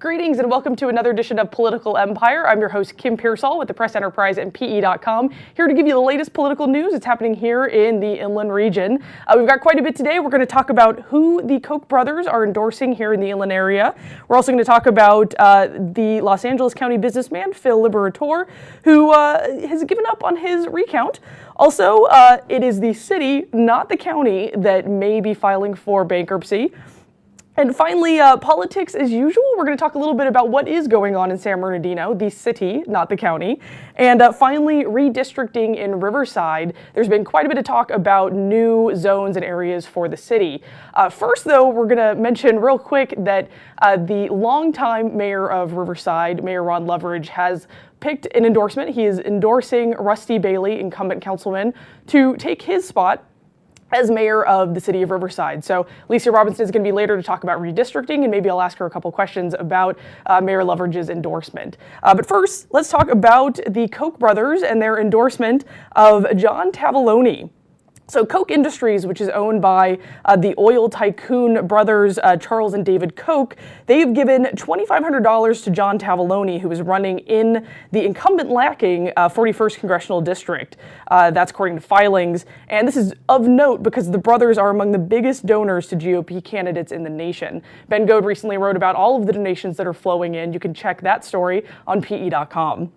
Greetings and welcome to another edition of Political Empire. I'm your host, Kim Pierceall with the Press Enterprise and PE.com, here to give you the latest political news that's happening here in the Inland region. We've got quite a bit today. We're going to talk about who the Koch brothers are endorsing here in the Inland area. We're also going to talk about the Los Angeles County businessman, Phil Liberatore, who has given up on his recount. Also, it is the city, not the county, that may be filing for bankruptcy. And finally, politics as usual. We're going to talk a little bit about what is going on in San Bernardino, the city, not the county. And finally, redistricting in Riverside. There's been quite a bit of talk about new zones and areas for the city. First, though, we're going to mention real quick that the longtime mayor of Riverside, Mayor Ron Loveridge, has picked an endorsement. He is endorsing Rusty Bailey, incumbent councilman, to take his spot as mayor of the city of Riverside. So Lisa Robinson is going to be later to talk about redistricting, and maybe I'll ask her a couple questions about Mayor Loveridge's endorsement. But first, let's talk about the Koch brothers and their endorsement of John Tavaglione. So Koch Industries, which is owned by the oil tycoon brothers Charles and David Koch, they've given $2,500 to John Tavaglione, who is running in the incumbent lacking 41st Congressional District. That's according to filings. And this is of note because the brothers are among the biggest donors to GOP candidates in the nation. Ben Goad recently wrote about all of the donations that are flowing in. You can check that story on PE.com.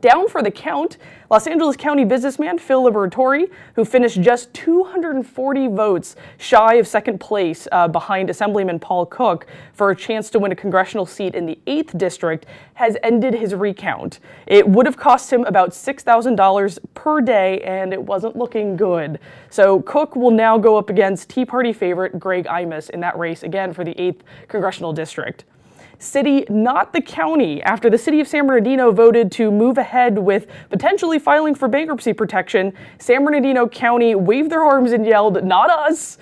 Down for the count, Los Angeles County businessman Phil Liberatore, who finished just 240 votes shy of second place behind Assemblyman Paul Cook for a chance to win a congressional seat in the 8th District, has ended his recount. It would have cost him about $6,000 per day, and it wasn't looking good. So Cook will now go up against Tea Party favorite Greg Imus in that race again for the 8th Congressional District. City, not the county. After the city of San Bernardino voted to move ahead with potentially filing for bankruptcy protection, San Bernardino County waved their arms and yelled, "Not us!"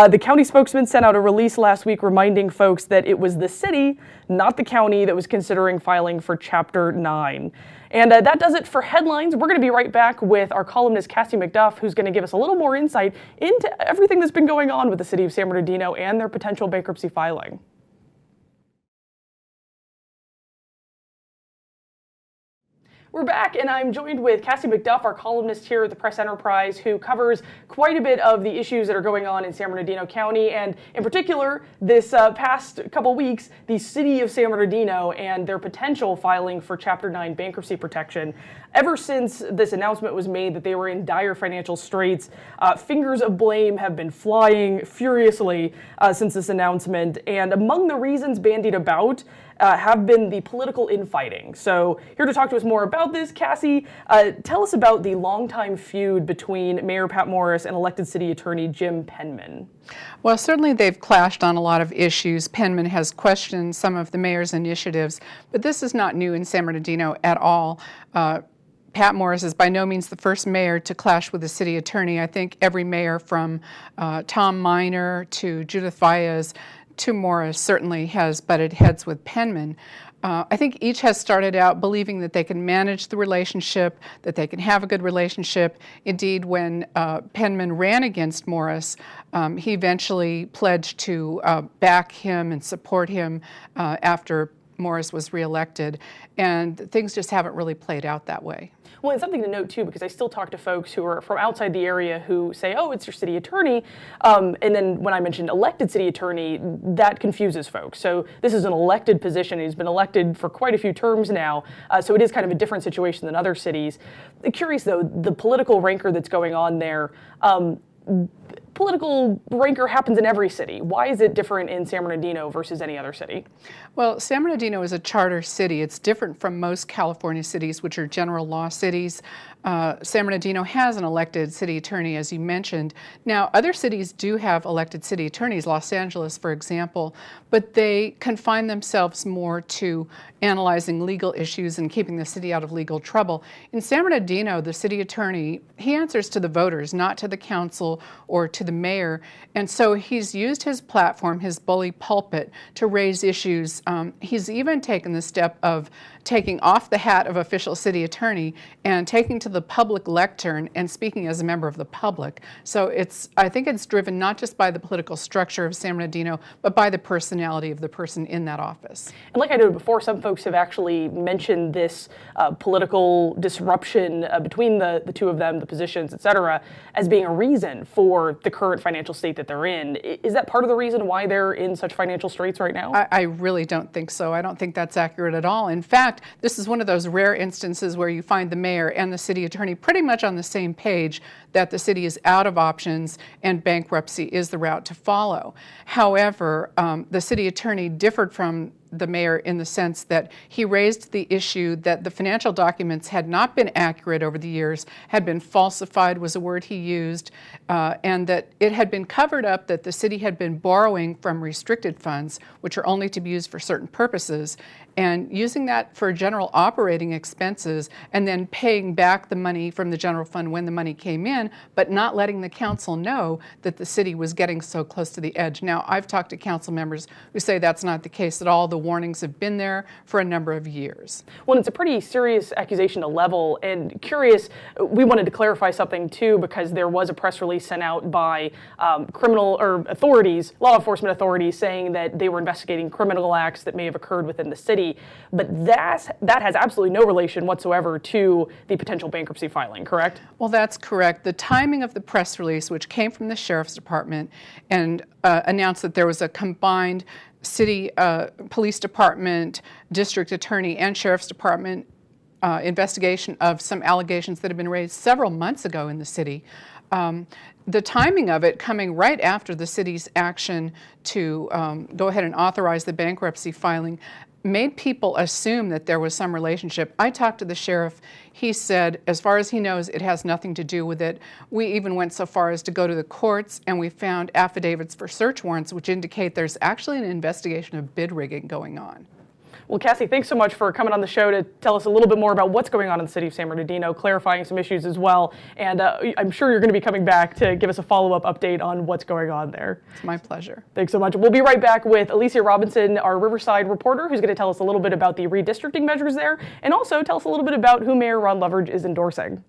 The county spokesman sent out a release last week reminding folks that it was the city, not the county, that was considering filing for Chapter 9. And that does it for headlines. We're going to be right back with our columnist, Cassie McDuff, who's going to give us a little more insight into everything that's been going on with the city of San Bernardino and their potential bankruptcy filing. We're back, and I'm joined with Cassie McDuff, our columnist here at the Press Enterprise, who covers quite a bit of the issues that are going on in San Bernardino County, and in particular, this past couple weeks, the city of San Bernardino and their potential filing for Chapter 9 bankruptcy protection. Ever since this announcement was made that they were in dire financial straits, fingers of blame have been flying furiously since this announcement, and among the reasons bandied about have been the political infighting. So here to talk to us more about this, Cassie, tell us about the longtime feud between Mayor Pat Morris and elected city attorney Jim Penman. Well, certainly they've clashed on a lot of issues. Penman has questioned some of the mayor's initiatives, but this is not new in San Bernardino at all. Pat Morris is by no means the first mayor to clash with the city attorney. I think every mayor from Tom Minor to Judith Valles to Morris certainly has butted heads with Penman. I think each has started out believing that they can manage the relationship, that they can have a good relationship. Indeed, when Penman ran against Morris, he eventually pledged to back him and support him after Morris was reelected, and things just haven't really played out that way. Well, and something to note, too, because I still talk to folks who are from outside the area who say, oh, it's your city attorney. And then when I mentioned elected city attorney, that confuses folks. So this is an elected position. He's been elected for quite a few terms now. So it is kind of a different situation than other cities. Curious, though, the political rancor that's going on there. Political rancor happens in every city. Why is it different in San Bernardino versus any other city? Well, San Bernardino is a charter city. It's different from most California cities, which are general law cities. San Bernardino has an elected city attorney, as you mentioned. Now, other cities do have elected city attorneys, Los Angeles, for example, but they confine themselves more to analyzing legal issues and keeping the city out of legal trouble. In San Bernardino, the city attorney, he answers to the voters, not to the council or to the the mayor. And so he's used his platform, his bully pulpit, to raise issues. He's even taken the step of taking off the hat of official city attorney and taking to the public lectern and speaking as a member of the public. So I think it's driven not just by the political structure of San Bernardino, but by the personality of the person in that office. And like I noted before, some folks have actually mentioned this political disruption between the two of them, the positions, et cetera, as being a reason for the current financial state that they're in. Is that part of the reason why they're in such financial straits right now? I really don't think so. I don't think that's accurate at all. In fact, this is one of those rare instances where you find the mayor and the city attorney pretty much on the same page that the city is out of options and bankruptcy is the route to follow. However, the city attorney differed from the mayor in the sense that he raised the issue that the financial documents had not been accurate over the years, had been falsified was a word he used, and that it had been covered up that the city had been borrowing from restricted funds, which are only to be used for certain purposes, and using that for general operating expenses and then paying back the money from the general fund when the money came in, but not letting the council know that the city was getting so close to the edge. Now, I've talked to council members who say that's not the case at all. The warnings have been there for a number of years. Well, it's a pretty serious accusation to level, and curious, we wanted to clarify something too, because there was a press release sent out by criminal or authorities, law enforcement authorities, saying that they were investigating criminal acts that may have occurred within the city. But that has absolutely no relation whatsoever to the potential bankruptcy filing, correct? Well, that's correct. The timing of the press release, which came from the sheriff's department and announced that there was a combined city police department, district attorney, and sheriff's department investigation of some allegations that had been raised several months ago in the city. The timing of it coming right after the city's action to go ahead and authorize the bankruptcy filing made people assume that there was some relationship. I talked to the sheriff. He said, as far as he knows, it has nothing to do with it. We even went so far as to go to the courts, and we found affidavits for search warrants, which indicate there's actually an investigation of bid rigging going on. Well, Cassie, thanks so much for coming on the show to tell us a little bit more about what's going on in the city of San Bernardino, clarifying some issues as well. And I'm sure you're going to be coming back to give us a follow-up update on what's going on there. It's my pleasure. Thanks so much. We'll be right back with Alicia Robinson, our Riverside reporter, who's going to tell us a little bit about the redistricting measures there, and also tell us a little bit about who Mayor Ron Loveridge is endorsing.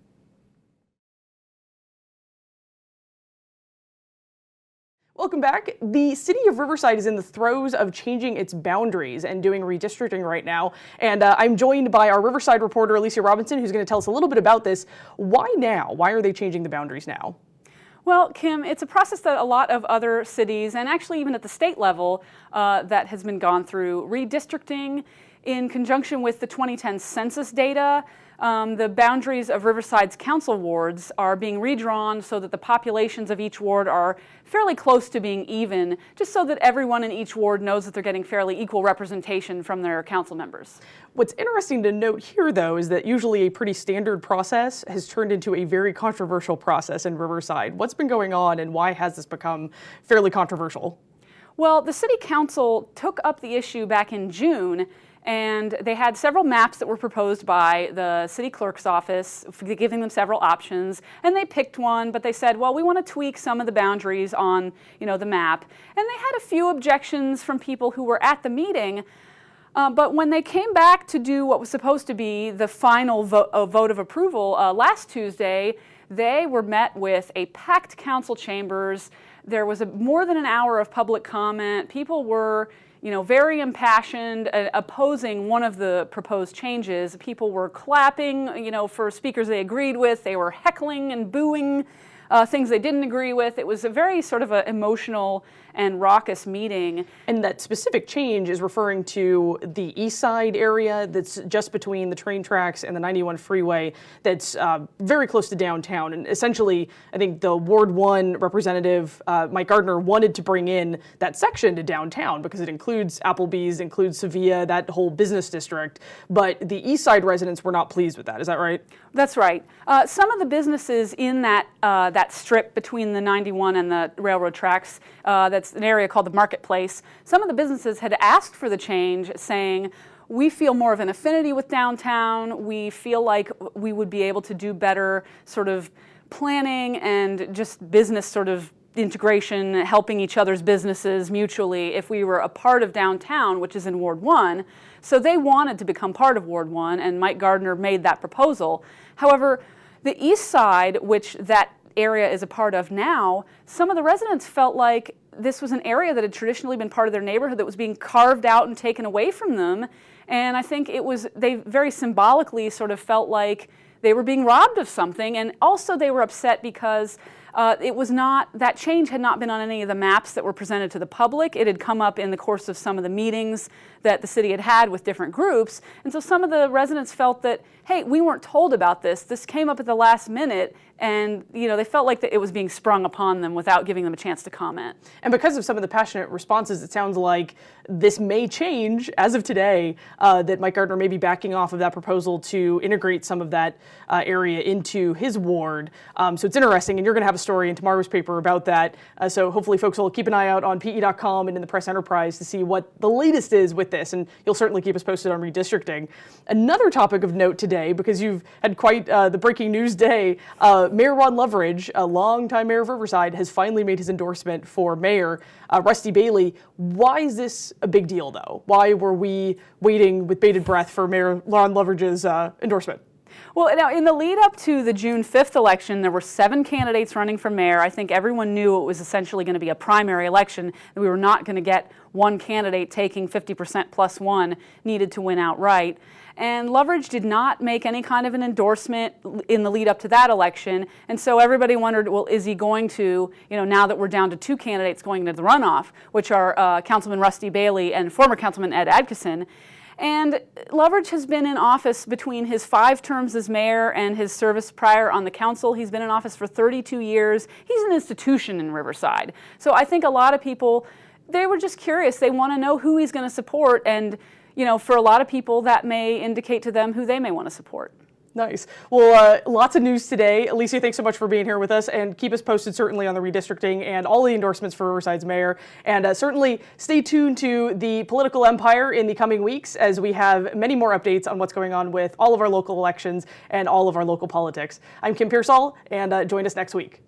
Welcome back. The city of Riverside is in the throes of changing its boundaries and doing redistricting right now. And I'm joined by our Riverside reporter, Alicia Robinson, who's going to tell us a little bit about this. Why now? Why are they changing the boundaries now? Well, Kim, it's a process that a lot of other cities, and actually even at the state level, that has been gone through. Redistricting in conjunction with the 2010 census data. The boundaries of Riverside's council wards are being redrawn so that the populations of each ward are fairly close to being even, just so that everyone in each ward knows that they're getting fairly equal representation from their council members. What's interesting to note here, though, is that usually a pretty standard process has turned into a very controversial process in Riverside. What's been going on, and why has this become fairly controversial? Well, the city council took up the issue back in June, and they had several maps that were proposed by the city clerk's office, giving them several options, and they picked one, but they said, well, we want to tweak some of the boundaries on, the map. And they had a few objections from people who were at the meeting, but when they came back to do what was supposed to be the final vote of approval last Tuesday, they were met with a packed council chambers. There was more than an hour of public comment. People were very impassioned, opposing one of the proposed changes. People were clapping, for speakers they agreed with. They were heckling and booing things they didn't agree with. It was a very sort of an emotional and raucous meeting. And that specific change is referring to the east side area that's just between the train tracks and the 91 freeway that's very close to downtown. And essentially, I think the Ward 1 representative, Mike Gardner, wanted to bring in that section to downtown because it includes Applebee's, includes Sevilla, that whole business district. But the east side residents were not pleased with that. Is that right? That's right. Some of the businesses in that strip between the 91 and the railroad tracks, that's an area called the Marketplace, some of the businesses had asked for the change, saying, we feel more of an affinity with downtown. We feel like we would be able to do better sort of planning and just business sort of integration, helping each other's businesses mutually if we were a part of downtown, which is in Ward 1. So they wanted to become part of Ward 1, and Mike Gardner made that proposal. However, the east side, which that area is a part of now, some of the residents felt like this was an area that had traditionally been part of their neighborhood that was being carved out and taken away from them. And I think they very symbolically sort of felt like they were being robbed of something. And also they were upset because that change had not been on any of the maps that were presented to the public. It had come up in the course of some of the meetings that the city had had with different groups. And so some of the residents felt that, hey, we weren't told about this. This came up at the last minute. And they felt like that it was being sprung upon them without giving them a chance to comment. And because of some of the passionate responses, it sounds like this may change as of today, that Mike Gardner may be backing off of that proposal to integrate some of that area into his ward. So it's interesting, and you're going to have a story in tomorrow's paper about that. So hopefully folks will keep an eye out on PE.com and in the Press Enterprise to see what the latest is with this, and you'll certainly keep us posted on redistricting. Another topic of note today, because you've had quite the breaking news day, Mayor Loveridge, a longtime mayor of Riverside, has finally made his endorsement for mayor. Rusty Bailey. Why is this a big deal, though? Why were we waiting with bated breath for Mayor Ron Loveridge's endorsement? Well, now, in the lead up to the June 5th election, there were 7 candidates running for mayor. I think everyone knew it was essentially going to be a primary election, that we were not going to get one candidate taking 50% plus one needed to win outright. And Loveridge did not make any kind of an endorsement in the lead up to that election. And so everybody wondered, well, is he going to, now that we're down to 2 candidates going into the runoff, which are Councilman Rusty Bailey and former Councilman Ed Adkisson. And Loveridge has been in office between his 5 terms as mayor and his service prior on the council. He's been in office for 32 years. He's an institution in Riverside. So I think a lot of people, they were just curious. They want to know who he's going to support. And for a lot of people, that may indicate to them who they may want to support. Nice. Well, lots of news today. Alicia, thanks so much for being here with us, and keep us posted certainly on the redistricting and all the endorsements for Riverside's mayor. And certainly stay tuned to the political empire in the coming weeks as we have many more updates on what's going on with all of our local elections and all of our local politics. I'm Kim Pierceall, and join us next week.